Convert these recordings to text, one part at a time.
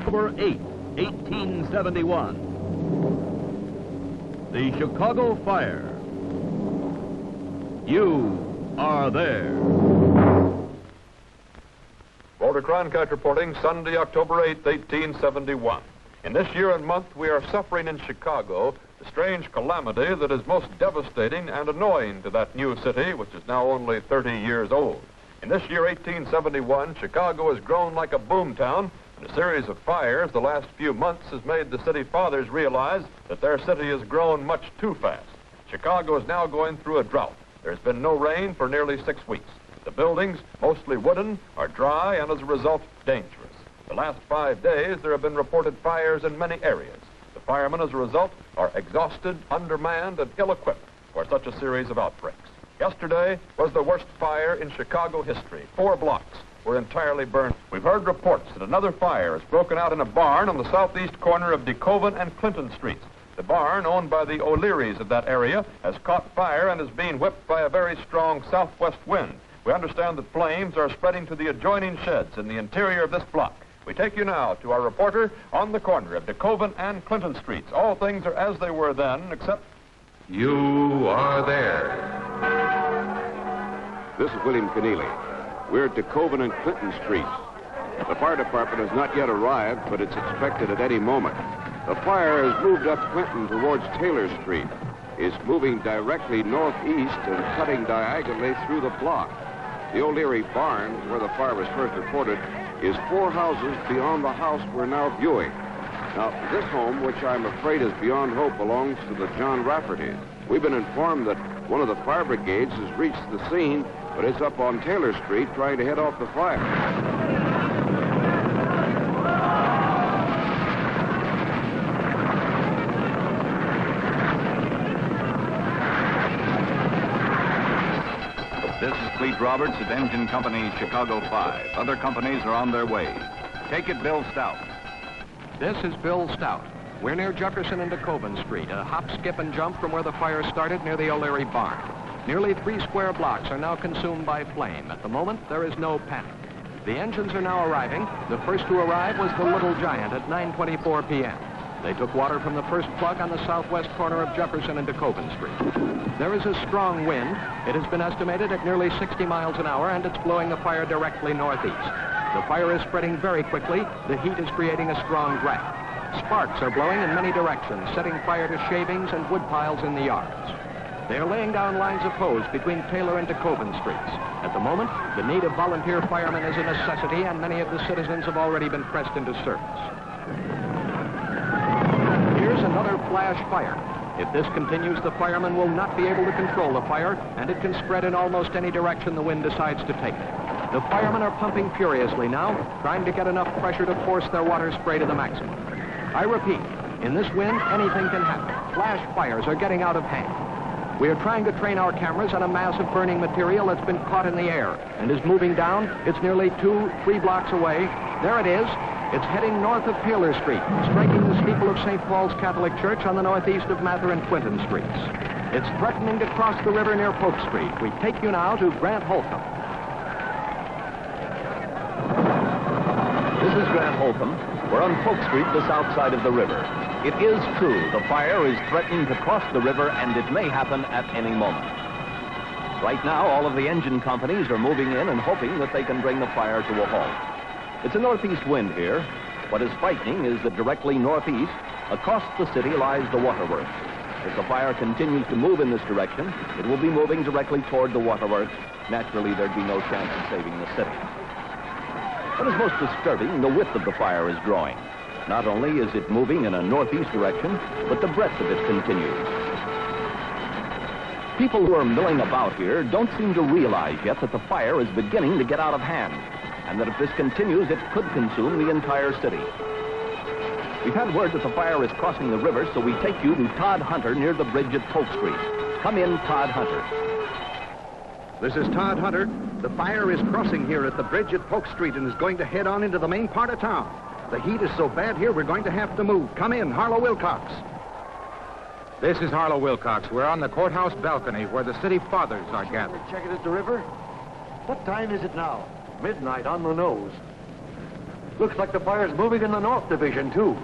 October 8, 1871. The Chicago Fire. You are there. Walter Cronkite reporting, Sunday, October 8, 1871. In this year and month, we are suffering in Chicago the strange calamity that is most devastating and annoying to that new city, which is now only 30 years old. In this year, 1871, Chicago has grown like a boom town, and a series of fires the last few months has made the city fathers realize that their city has grown much too fast. Chicago is now going through a drought. There's been no rain for nearly 6 weeks. The buildings, mostly wooden, are dry and as a result, dangerous. The last 5 days, there have been reported fires in many areas. The firemen, as a result, are exhausted, undermanned, and ill-equipped for such a series of outbreaks. Yesterday was the worst fire in Chicago history. 4 blocks were entirely burned. We've heard reports that another fire has broken out in a barn on the southeast corner of DeKoven and Clinton Streets. The barn, owned by the O'Learys of that area, has caught fire and is being whipped by a very strong southwest wind. We understand that flames are spreading to the adjoining sheds in the interior of this block. We take you now to our reporter on the corner of DeKoven and Clinton Streets. All things are as they were then, except... You are there. This is William Keneally. We're at DeKoven and Clinton Streets. The fire department has not yet arrived, but it's expected at any moment. The fire has moved up Clinton towards Taylor Street. It's moving directly northeast and cutting diagonally through the block. The O'Leary barn, where the fire was first reported, is 4 houses beyond the house we're now viewing. Now, this home, which I'm afraid is beyond hope, belongs to the John Raffertys. We've been informed that one of the fire brigades has reached the scene, but it's up on Taylor Street trying to head off the fire. This is Fleet Roberts at Engine Company Chicago 5. Other companies are on their way. Take it, Bill Stout. This is Bill Stout. We're near Jefferson and DeKoven Street, a hop, skip, and jump from where the fire started near the O'Leary barn. Nearly 3 square blocks are now consumed by flame. At the moment, there is no panic. The engines are now arriving. The first to arrive was the Little Giant at 9:24 p.m. They took water from the first plug on the southwest corner of Jefferson and DeKoven Street. There is a strong wind. It has been estimated at nearly 60 miles an hour, and it's blowing the fire directly northeast. The fire is spreading very quickly. The heat is creating a strong draft. Sparks are blowing in many directions, setting fire to shavings and wood piles in the yards. They are laying down lines of hose between Taylor and DeKoven Streets. At the moment, the need of volunteer firemen is a necessity, and many of the citizens have already been pressed into service. Here's another flash fire. If this continues, the firemen will not be able to control the fire, and it can spread in almost any direction the wind decides to take it. The firemen are pumping furiously now, trying to get enough pressure to force their water spray to the maximum. I repeat, in this wind, anything can happen. Flash fires are getting out of hand. We are trying to train our cameras on a mass of burning material that's been caught in the air and is moving down. It's nearly 2-3 blocks away. There it is. It's heading north of Taylor Street, striking the steeple of St. Paul's Catholic Church on the northeast of Mather and Clinton Streets. It's threatening to cross the river near Polk Street. We take you now to Grant Holcomb. This is Grant Holcomb. We're on Polk Street, the south side of the river. It is true, the fire is threatening to cross the river, and it may happen at any moment. Right now, all of the engine companies are moving in and hoping that they can bring the fire to a halt. It's a northeast wind here. What is frightening is that directly northeast, across the city, lies the waterworks. If the fire continues to move in this direction, it will be moving directly toward the waterworks. Naturally, there'd be no chance of saving the city. What is most disturbing, the width of the fire is growing. Not only is it moving in a northeast direction, but the breadth of it continues. People who are milling about here don't seem to realize yet that the fire is beginning to get out of hand, and that if this continues, it could consume the entire city. We've had word that the fire is crossing the river, so we take you to Todd Hunter near the bridge at Polk Street. Come in, Todd Hunter. This is Todd Hunter. The fire is crossing here at the bridge at Polk Street and is going to head on into the main part of town. The heat is so bad here, we're going to have to move. Come in, Harlow Wilcox. This is Harlow Wilcox. We're on the courthouse balcony where the city fathers are gathered. Check it at the river. What time is it now? Midnight on the nose. Looks like the fire's moving in the North Division, too.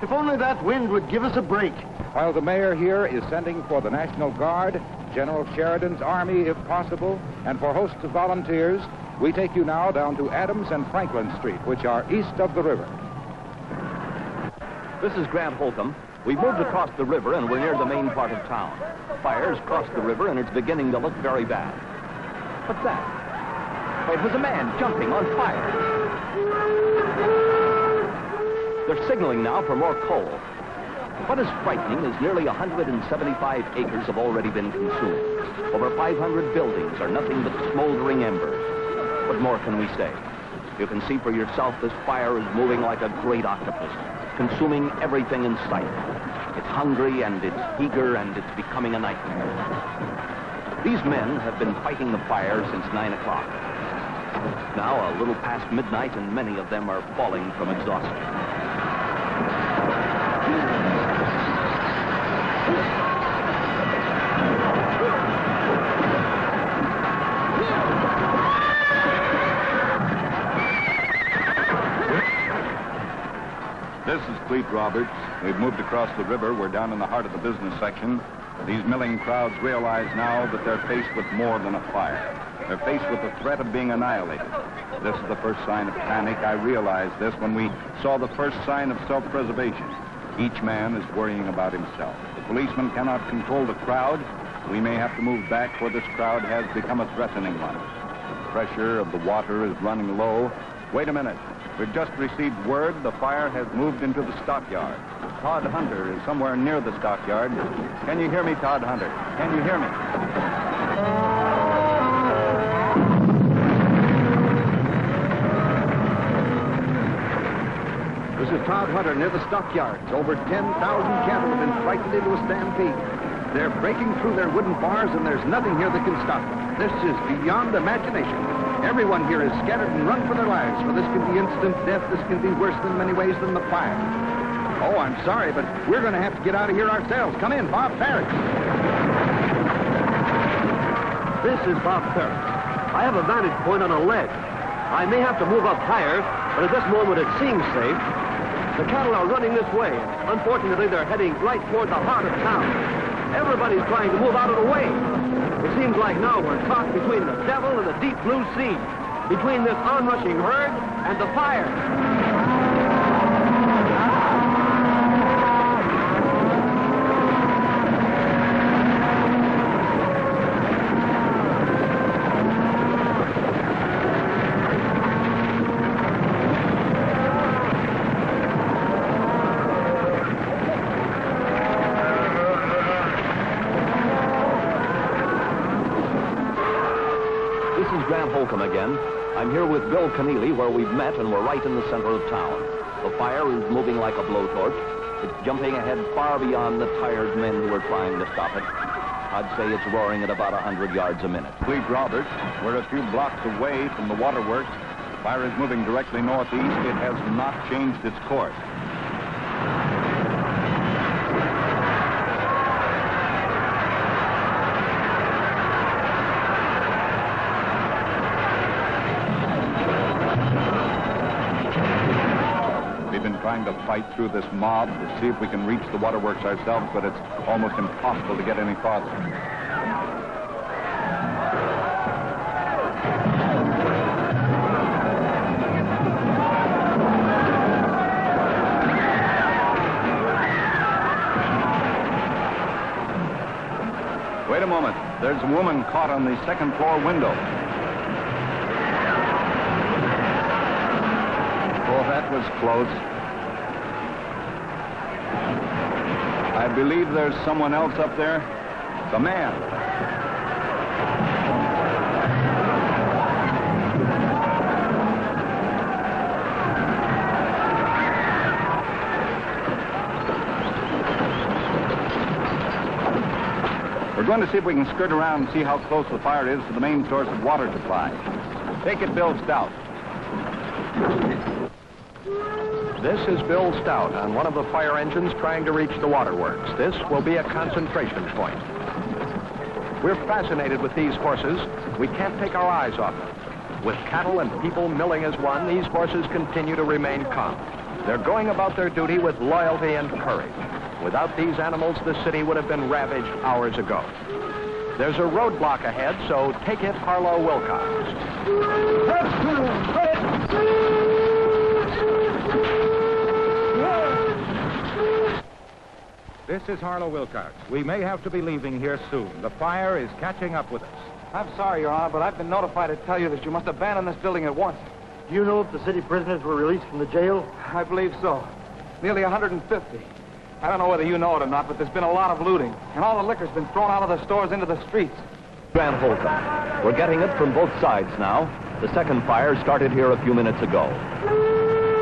If only that wind would give us a break. While the mayor here is sending for the National Guard, General Sheridan's army if possible, and for hosts of volunteers, we take you now down to Adams and Franklin Street, which are east of the river. This is Grant Holcomb. We've moved across the river and we're near the main part of town. Fire's crossed the river and it's beginning to look very bad. What's that? Why, it was a man jumping on fire. They're signaling now for more coal. What is frightening is nearly 175 acres have already been consumed. Over 500 buildings are nothing but smoldering embers. What more can we say? You can see for yourself this fire is moving like a great octopus, consuming everything in sight. It's hungry and it's eager and it's becoming a nightmare. These men have been fighting the fire since 9 o'clock. Now a little past midnight and many of them are falling from exhaustion. This is Cleet Roberts. We've moved across the river. We're down in the heart of the business section. These milling crowds realize now that they're faced with more than a fire. They're faced with the threat of being annihilated. This is the first sign of panic. I realized this when we saw the first sign of self-preservation. Each man is worrying about himself. The policeman cannot control the crowd. We may have to move back, for this crowd has become a threatening one. The pressure of the water is running low. Wait a minute. We've just received word the fire has moved into the stockyard. Todd Hunter is somewhere near the stockyard. Can you hear me, Todd Hunter? Can you hear me? This is Todd Hunter near the stockyards. Over 10,000 cattle have been frightened into a stampede. They're breaking through their wooden bars, and there's nothing here that can stop them. This is beyond imagination. Everyone here is scattered and run for their lives, for this can be instant death. This can be worse in many ways than the fire. Oh, I'm sorry, but we're going to have to get out of here ourselves. Come in, Bob Parrish. This is Bob Parrish. I have a vantage point on a ledge. I may have to move up higher, but at this moment it seems safe. The cattle are running this way. Unfortunately, they're heading right toward the heart of town. Everybody's trying to move out of the way. It seems like now we're caught between the devil and the deep blue sea, between this onrushing herd and the fire. Holcomb again. I'm here with Bill Keneally, where we've met, and we're right in the center of town. The fire is moving like a blowtorch. It's jumping ahead far beyond the tired men who are trying to stop it. I'd say it's roaring at about 100 yards a minute. Cleet Roberts, we're a few blocks away from the waterworks. The fire is moving directly northeast. It has not changed its course. Trying to fight through this mob to see if we can reach the waterworks ourselves, but it's almost impossible to get any farther. Wait a moment. There's a woman caught on the second floor window. Oh, that was close. I believe there's someone else up there. It's a man. We're going to see if we can skirt around and see how close the fire is to the main source of water supply. Take it, Bill Stout. This is Bill Stout on one of the fire engines trying to reach the waterworks. This will be a concentration point. We're fascinated with these horses. We can't take our eyes off them. With cattle and people milling as one, these forces continue to remain calm. They're going about their duty with loyalty and courage. Without these animals, the city would have been ravaged hours ago. There's a roadblock ahead, so take it, Harlow Wilcox. This is Harlow Wilcox. We may have to be leaving here soon. The fire is catching up with us. I'm sorry, Your Honor, but I've been notified to tell you that you must abandon this building at once. Do you know if the city prisoners were released from the jail? I believe so. Nearly 150. I don't know whether you know it or not, but there's been a lot of looting, and all the liquor's been thrown out of the stores into the streets. Grant Holcomb. We're getting it from both sides now. The second fire started here a few minutes ago.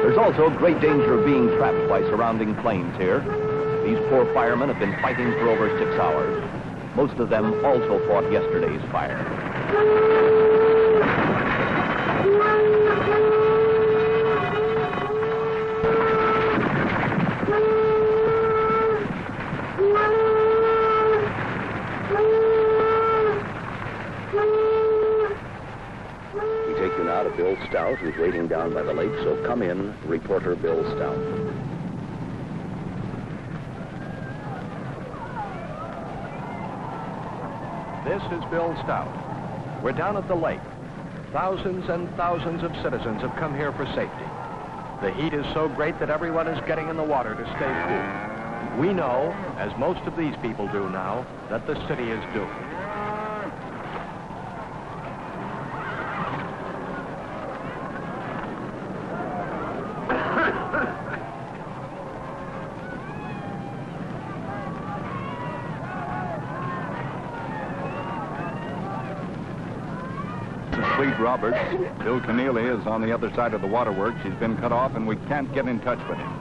There's also great danger of being trapped by surrounding planes here. These poor firemen have been fighting for over 6 hours. Most of them also fought yesterday's fire. We take you now to Bill Stout, who's waiting down by the lake, so come in, reporter Bill Stout. This is Bill Stout. We're down at the lake. Thousands and thousands of citizens have come here for safety. The heat is so great that everyone is getting in the water to stay cool. We know, as most of these people do now, that the city is doomed. Fleet Roberts. Bill Keneally is on the other side of the waterworks. He's been cut off, and we can't get in touch with him.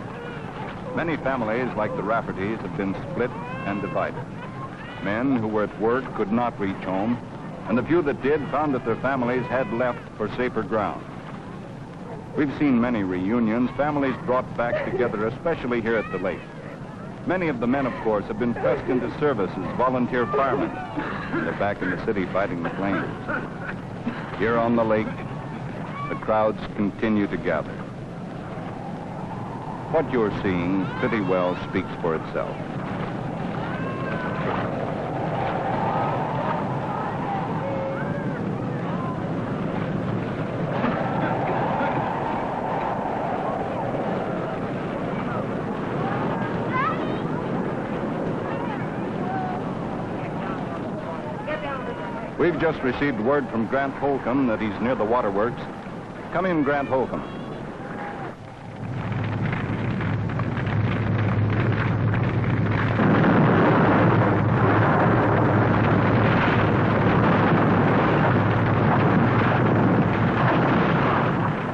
Many families, like the Raffertys, have been split and divided. Men who were at work could not reach home, and the few that did found that their families had left for safer ground. We've seen many reunions, families brought back together, especially here at the lake. Many of the men, of course, have been pressed into service as volunteer firemen. They're back in the city fighting the flames. Here on the lake, the crowds continue to gather. What you're seeing pretty well speaks for itself. We've just received word from Grant Holcomb that he's near the waterworks. Come in, Grant Holcomb.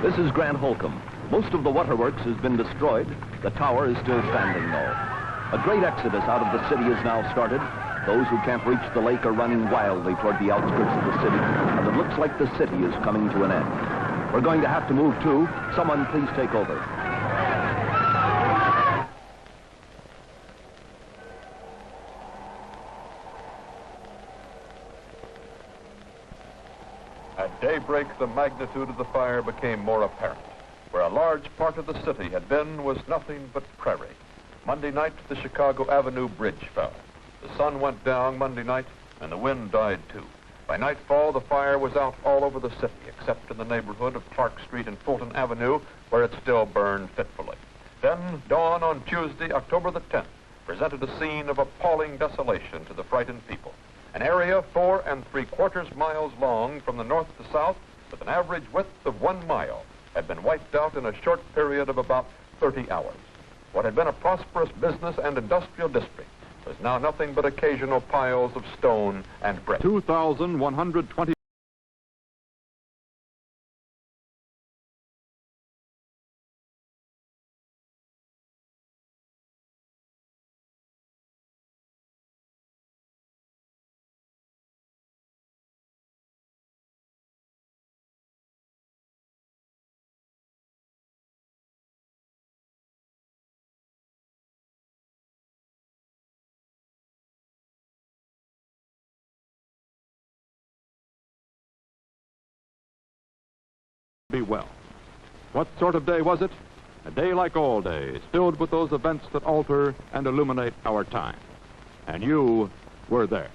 This is Grant Holcomb. Most of the waterworks has been destroyed. The tower is still standing, though. A great exodus out of the city has now started. Those who can't reach the lake are running wildly toward the outskirts of the city, and it looks like the city is coming to an end. We're going to have to move, too. Someone please take over. At daybreak, the magnitude of the fire became more apparent. Where a large part of the city had been was nothing but prairie. Monday night, the Chicago Avenue Bridge fell. The sun went down Monday night, and the wind died, too. By nightfall, the fire was out all over the city, except in the neighborhood of Clark Street and Fulton Avenue, where it still burned fitfully. Then, dawn on Tuesday, October the 10th, presented a scene of appalling desolation to the frightened people. An area 4 3/4 miles long from the north to south, with an average width of 1 mile, had been wiped out in a short period of about 30 hours. What had been a prosperous business and industrial district was now nothing but occasional piles of stone and brick. 2,120 be well. What sort of day was it? A day like all days, filled with those events that alter and illuminate our time. And you were there.